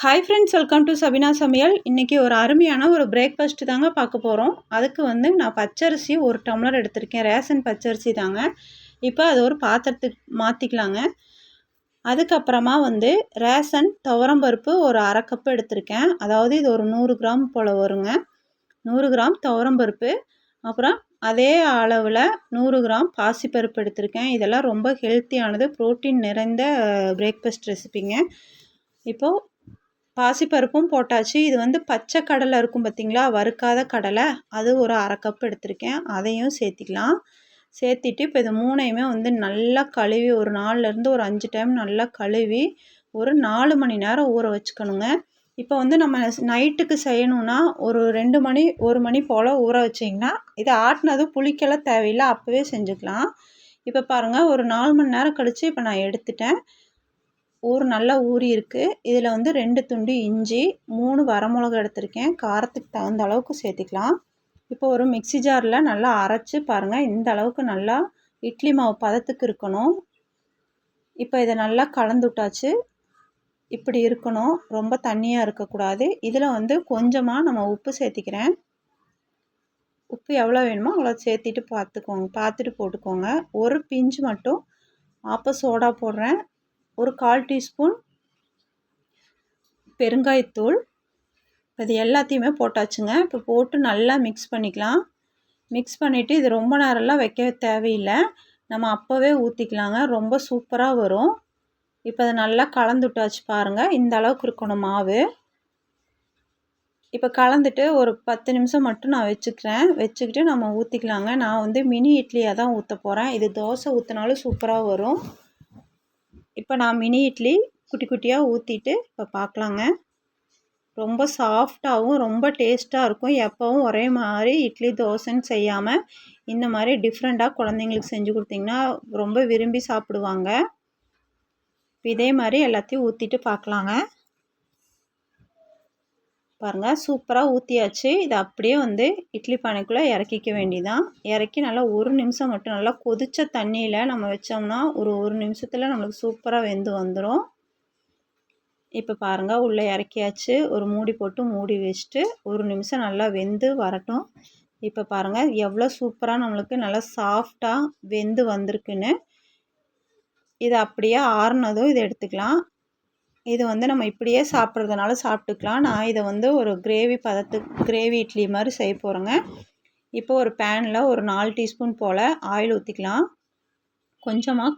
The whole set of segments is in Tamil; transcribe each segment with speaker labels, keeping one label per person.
Speaker 1: Hi friends, welcome to Sabina சமையல். இன்றைக்கி ஒரு அருமையான ஒரு பிரேக்ஃபாஸ்ட்டு தாங்க பார்க்க போகிறோம். அதுக்கு நான் பச்சரிசி 1 டம்ளர் எடுத்திருக்கேன். ரேஷன் பச்சரிசி தாங்க. இப்போ அது ஒரு பாத்திரத்துக்கு மாற்றிக்கலாங்க. அதுக்கப்புறமா ரேஷன் துவரம்பருப்பு ஒரு 1/2 கப்பு எடுத்திருக்கேன். அதாவது இது ஒரு 100 கிராம் போல் வருங்க. 100 கிராம் துவரம்பருப்பு, அப்புறம் அதே அளவில் 100 கிராம் பாசிப்பருப்பு எடுத்திருக்கேன். இதெல்லாம் ரொம்ப ஹெல்த்தியானது, ப்ரோட்டீன் நிறைந்த பிரேக்ஃபாஸ்ட் ரெசிபிங்க. இப்போது பாசிப்பருப்பும் போட்டாச்சு. இது பச்சை கடலை இருக்கும் பார்த்திங்களா, வறுக்காத கடலை, அது ஒரு 1/2 கப் எடுத்திருக்கேன். அதையும் சேர்த்திக்கலாம். சேர்த்திட்டு இப்போ இது 3யுமே நல்லா கழுவி ஒரு 4லேருந்து ஒரு 5 டைம் நல்லா கழுவி ஒரு 4 மணி நேரம் ஊற வச்சுக்கணுங்க. இப்போ நம்ம நைட்டுக்கு செய்யணுன்னா ஒரு 2 மணி 1 மணி போல் ஊற வச்சிங்கன்னா இது ஆட்டினதும் புளிக்கெல்லாம் தேவையில்லை, அப்போவே செஞ்சுக்கலாம். இப்போ பாருங்கள், ஒரு 4 மணி நேரம் கழித்து இப்போ நான் எடுத்துட்டேன். நல்லா ஊறி இருக்குது. இதில் 2 துண்டு இஞ்சி, 3 வரமிளகா எடுத்திருக்கேன். காரத்துக்கு தகுந்த அளவுக்கு சேர்த்திக்கலாம். இப்போ ஒரு மிக்ஸி ஜாரில் நல்லா அரைச்சி பாருங்கள், இந்த அளவுக்கு நல்லா இட்லி மாவு பதத்துக்கு இருக்கணும். இப்போ இதை நல்லா கலந்து விட்டாச்சு. இப்படி இருக்கணும், ரொம்ப தண்ணியாக இருக்கக்கூடாது. இதில் கொஞ்சமாக நம்ம உப்பு சேர்த்திக்கிறேன். உப்பு எவ்வளோ வேணுமோ அவ்வளோ சேர்த்திட்டு பார்த்துட்டு போட்டுக்கோங்க. ஒரு பிஞ்சு மட்டும் ஆப்ப சோடா போடுறேன். ஒரு 1/4 டீஸ்பூன் பெருங்காயத்தூள். இது எல்லாத்தையுமே போட்டாச்சுங்க. இப்போ போட்டு நல்லா மிக்ஸ் பண்ணிக்கலாம். மிக்ஸ் பண்ணிவிட்டு இது ரொம்ப நேரம்லாம் வைக்க தேவையில்லை, நம்ம அப்போவே ஊற்றிக்கலாங்க. ரொம்ப சூப்பராக வரும். இப்போ அதை நல்லா கலந்து விட்டாச்சு பாருங்கள், இந்த அளவுக்கு இருக்கணும் மாவு. இப்போ கலந்துட்டு ஒரு 10 நிமிஷம் மட்டும் நான் வச்சுக்கிட்டு நம்ம ஊற்றிக்கலாங்க. நான் மினி இட்லியாக தான் ஊற்ற போகிறேன். இது தோசை ஊற்றினாலும் சூப்பராக வரும். இப்போ நான் மினி இட்லி குட்டி குட்டியாக ஊற்றிட்டு இப்போ பார்க்கலாங்க. ரொம்ப சாஃப்டாகவும் ரொம்ப டேஸ்ட்டாக இருக்கும். எப்போவும் ஒரே மாதிரி இட்லி தோசைன்னு செய்யாமல் இந்த மாதிரி டிஃப்ரெண்ட்டாக குழந்தைங்களுக்கு செஞ்சு கொடுத்தீங்கன்னா ரொம்ப விரும்பி சாப்பிடுவாங்க. இதே மாதிரி எல்லாத்தையும் ஊற்றிட்டு பார்க்கலாங்க. பாருங்கள், சூப்பராக ஊற்றியாச்சு. இது அப்படியே இட்லி பானைக்குள்ளே இறக்கிக்க வேண்டியதான். இறக்கி நல்லா 1 நிமிஷம் மட்டும் நல்லா கொதித்த தண்ணியில் நம்ம வச்சோம்னா ஒரு நிமிஷத்தில் நம்மளுக்கு சூப்பராக வெந்து வந்துடும். இப்போ பாருங்கள், உள்ளே இறக்கியாச்சு. ஒரு மூடி போட்டு மூடி வச்சுட்டு 1 நிமிஷம் நல்லா வெந்து வரட்டும். இப்போ பாருங்கள் எவ்வளோ சூப்பராக நம்மளுக்கு நல்லா சாஃப்டாக வெந்து வந்திருக்குன்னு. இது அப்படியே ஆறுனதும் இதை எடுத்துக்கலாம். இது நம்ம இப்படியே சாப்பிட்றதுனால சாப்பிட்டுக்கலாம். நான் இதை ஒரு கிரேவி இட்லி மாதிரி செய்ய போகிறேங்க. இப்போ ஒரு பேனில் ஒரு 4 டீஸ்பூன் போல் ஆயில் ஊற்றிக்கலாம். கொஞ்சமாக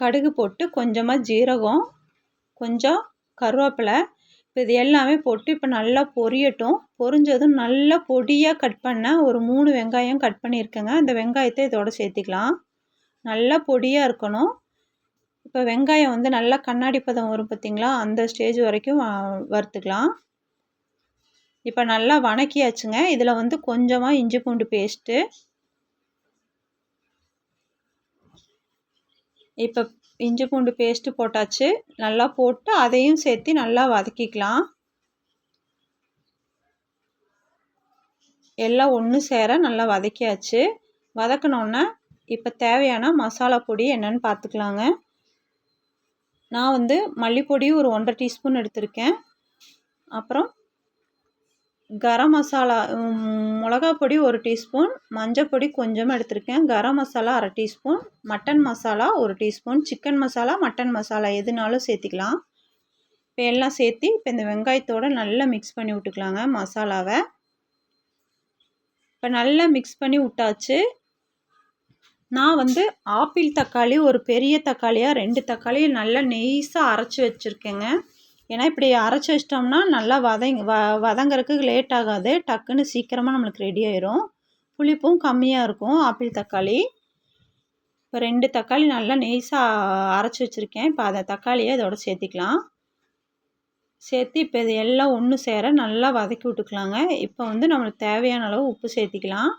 Speaker 1: கடுகு போட்டு கொஞ்சமாக ஜீரகம், கொஞ்சம் கருவேப்பிலை, இப்போ இது எல்லாமே போட்டு இப்போ நல்லா பொரியட்டும். பொரிஞ்சதும் நல்லா பொடியாக கட் பண்ண ஒரு 3 வெங்காயம் கட் பண்ணியிருக்கேங்க. அந்த வெங்காயத்தை இதோட சேர்த்திக்கலாம். நல்லா பொடியாக இருக்கணும். இப்போ வெங்காயம் நல்லா கண்ணாடி பதம் வரும் பார்த்திங்களா, அந்த ஸ்டேஜ் வரைக்கும் வறுத்துக்கலாம். இப்போ நல்லா வணக்கியாச்சுங்க. இதில் கொஞ்சமாக இஞ்சி பூண்டு பேஸ்ட்டு, இப்போ இஞ்சி பூண்டு பேஸ்ட்டு போட்டாச்சு. நல்லா போட்டு அதையும் சேர்த்து நல்லா வதக்கிக்கலாம். எல்லாம் ஒன்று சேர நல்லா வதக்கியாச்சு. வதக்கினோன்னே இப்போ தேவையான மசாலா பொடி என்னென்னு பார்த்துக்கலாங்க. நான் மல்லிப்பொடி ஒரு 1/2 டீஸ்பூன் எடுத்திருக்கேன். அப்புறம் கரம் மசாலா மிளகா பொடி 1 டீஸ்பூன், மஞ்சள் பொடி கொஞ்சமாக எடுத்திருக்கேன், garam masala 1/2 teaspoon, mutton masala 1 teaspoon, chicken masala mutton masala எதுனாலும் சேர்த்திக்கலாம். இப்போ எல்லாம் சேர்த்து இப்போ இந்த வெங்காயத்தோடு நல்லா மிக்ஸ் பண்ணி விட்டுக்கலாங்க மசாலாவை. இப்போ நல்லா மிக்ஸ் பண்ணி விட்டாச்சு. நான் ஆப்பிள் தக்காளி ஒரு பெரிய தக்காளியாக 2 தக்காளியை நல்லா நெய்ஸாக அரைச்சி வச்சுருக்கேங்க. ஏன்னா இப்படி அரைச்சி வச்சிட்டோம்னா நல்லா வதங்கிறதுக்கு லேட் ஆகாது, டக்குன்னு சீக்கிரமாக நம்மளுக்கு ரெடி ஆயிரும். புளிப்பும் கம்மியாக இருக்கும் ஆப்பிள் தக்காளி. இப்போ 2 தக்காளி நல்லா நெய்ஸாக அரைச்சி வச்சுருக்கேன். இப்போ அதை தக்காளியை இதோட சேர்த்திக்கலாம். சேர்த்து இப்போ இது எல்லாம் ஒன்று சேர நல்லா வதக்கி விட்டுக்கலாங்க. இப்போ நம்மளுக்கு தேவையான அளவு உப்பு சேர்த்திக்கலாம்.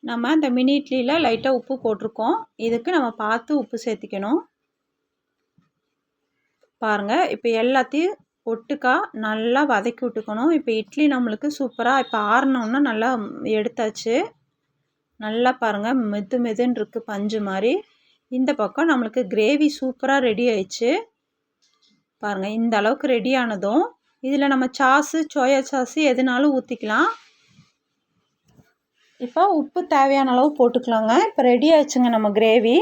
Speaker 1: நம்ம இந்த மினி இட்லியில் லைட்டாக உப்பு போட்டிருக்கோம். இதுக்கு நம்ம பார்த்து உப்பு சேர்த்திக்கணும். பாருங்கள், இப்போ எல்லாத்தையும் ஒட்டுக்கா நல்லா வதக்கி விட்டுக்கணும். இப்போ இட்லி நம்மளுக்கு சூப்பராக இப்போ ஆறினோன்னா நல்லா எடுத்தாச்சு. நல்லா பாருங்கள், மெதுன்னு இருக்குது பஞ்சு மாதிரி. இந்த பக்கம் நம்மளுக்கு கிரேவி சூப்பராக ரெடி ஆயிடுச்சு. பாருங்கள் இந்த அளவுக்கு ரெடி ஆனதும் இதில் நம்ம சாஸு சோயா சாஸு எதுனாலும் ஊற்றிக்கலாம். இப்போ உப்பு தேவையான அளவு போட்டுக்கலாங்க. இப்போ ரெடி ஆயிடுச்சுங்க நம்ம கிரேவி.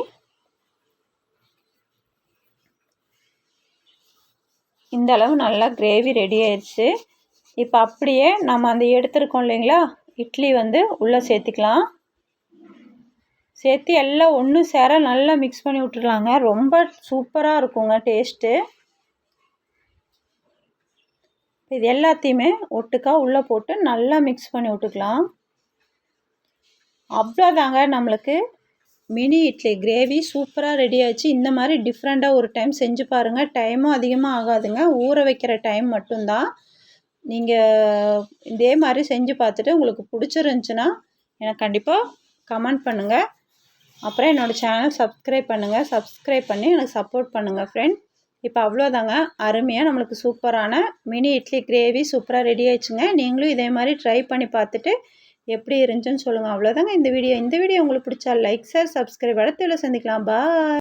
Speaker 1: இந்த அளவு நல்லா கிரேவி ரெடி ஆயிடுச்சு. இப்போ அப்படியே நம்ம அந்த எடுத்துருக்கோம் இல்லைங்களா இட்லி வந்து உள்ளே சேர்த்துக்கலாம். சேர்த்து எல்லாம் ஒன்று சேர நல்லா மிக்ஸ் பண்ணி விட்டுருலாங்க. ரொம்ப சூப்பராக இருக்குங்க டேஸ்ட்டு. இது எல்லாத்தையுமே ஒட்டுக்கா உள்ளே போட்டு நல்லா மிக்ஸ் பண்ணி விட்டுக்கலாம். அவ்வளோதாங்க, நம்மளுக்கு மினி இட்லி கிரேவி சூப்பராக ரெடி ஆச்சு. இந்த மாதிரி டிஃப்ரெண்ட்டாக ஒரு டைம் செஞ்சு பாருங்கள். டைமும் அதிகமாக ஆகாதுங்க, ஊற வைக்கிற டைம் மட்டும்தான். நீங்கள் இதே மாதிரி செஞ்சு பார்த்துட்டு உங்களுக்கு பிடிச்சிருந்துச்சின்னா எனக்கு கண்டிப்பாக கமெண்ட் பண்ணுங்கள். அப்புறம் என்னோடய சேனல் சப்ஸ்கிரைப் பண்ணுங்கள். சப்ஸ்கிரைப் பண்ணி எனக்கு சப்போர்ட் பண்ணுங்கள் ஃப்ரெண்ட். இப்போ அவ்வளோதாங்க, அருமையாக நம்மளுக்கு சூப்பரான மினி இட்லி கிரேவி சூப்பராக ரெடி ஆயிடுச்சுங்க. நீங்களும் இதே மாதிரி ட்ரை பண்ணி பார்த்துட்டு எப்படி இருந்துச்சுன்னு சொல்லுங்கள். அவ்வளோதாங்க இந்த வீடியோ. இந்த வீடியோ உங்களுக்கு பிடிச்சா லைக், ஷேர், சப்ஸ்கிரைப். அடுத்த வீடியோவில் சந்திக்கலாம். பாய்.